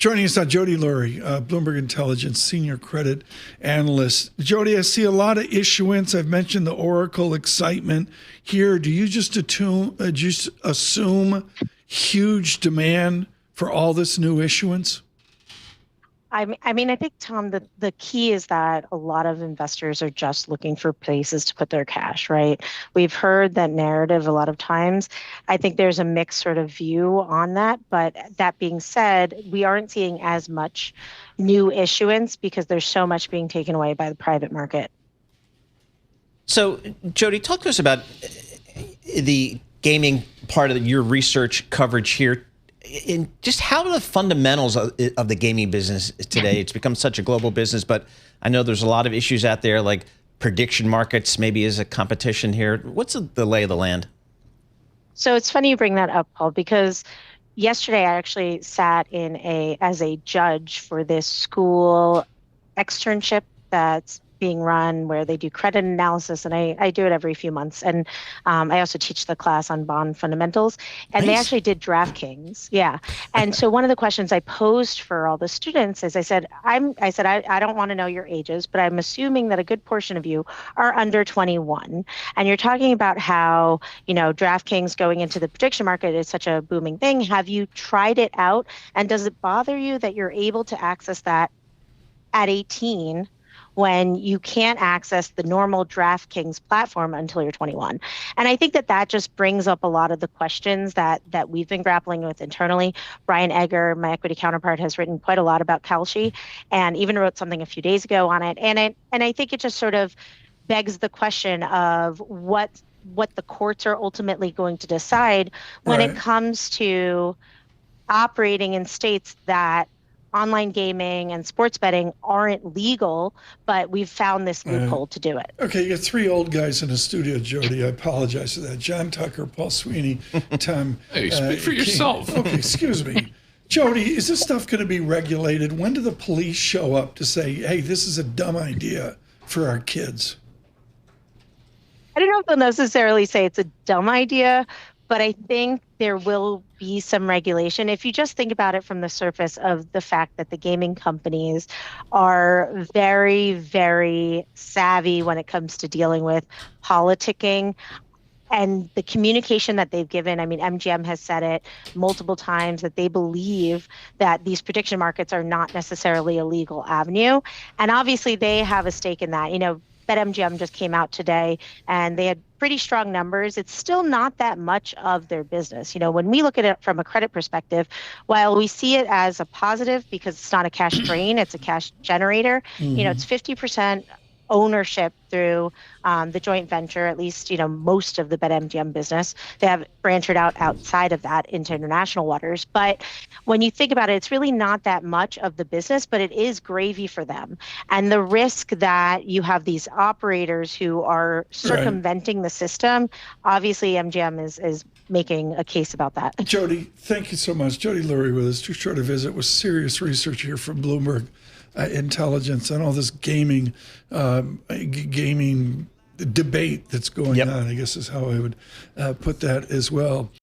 Joining us now, Jody Lurie, Bloomberg Intelligence Senior Credit Analyst. Jody, I see a lot of issuance. I've mentioned the Oracle excitement here. Do you just assume huge demand for all this new issuance? I think, Tom, the key is that a lot of investors are just looking for places to put their cash, right? We've heard that narrative a lot of times. I think there's a mixed sort of view on that. But that being said, we aren't seeing as much new issuance because there's so much being taken away by the private market. So, Jody, talk to us about the gaming part of your research coverage here. In just how are the fundamentals of the gaming business today? It's become such a global business, but I know there's a lot of issues out there, like prediction markets maybe is a competition here. What's the lay of the land? So it's funny you bring that up, Paul, because yesterday I actually sat as a judge for this school externship that's being run where they do credit analysis, and I do it every few months. And I also teach the class on bond fundamentals, and Nice. They actually did DraftKings. Yeah. And so one of the questions I posed for all the students is I said, I don't want to know your ages, but I'm assuming that a good portion of you are under 21. And you're talking about how, DraftKings going into the prediction market is such a booming thing. Have you tried it out? And does it bother you that you're able to access that at 18 when you can't access the normal DraftKings platform until you're 21? And I think that just brings up a lot of the questions that we've been grappling with internally. Brian Egger, my equity counterpart, has written quite a lot about Kalshi and even wrote something a few days ago on it. And I think it just sort of begs the question of what the courts are ultimately going to decide when it comes to operating in states that online gaming and sports betting aren't legal, but we've found this loophole to do it. Okay, you got three old guys in the studio, Jody. I apologize for that. John Tucker, Paul Sweeney, Tom. Hey, speak for yourself. Okay, excuse me. Jody, is this stuff going to be regulated? When do the police show up to say, hey, this is a dumb idea for our kids? I don't know if they'll necessarily say it's a dumb idea, but I think there will be some regulation. If you just think about it from the surface of the fact that the gaming companies are very, very savvy when it comes to dealing with politicking and the communication that they've given. I mean, MGM has said it multiple times that they believe that these prediction markets are not necessarily a legal avenue. And obviously they have a stake in that. BetMGM just came out today and they had pretty strong numbers. It's still not that much of their business. When we look at it from a credit perspective, while we see it as a positive because it's not a cash drain, it's a cash generator, it's 50% ownership through the joint venture, at least, most of the BetMGM business. They have branched out outside of that into international waters. But when you think about it, it's really not that much of the business, but it is gravy for them. And the risk that you have these operators who are circumventing the system, obviously MGM is making a case about that. Jody, thank you so much. Jody Lurie with us. Too short a visit with serious research here from Bloomberg Intelligence and all this gaming debate that's going on, I guess is how I would put that as well.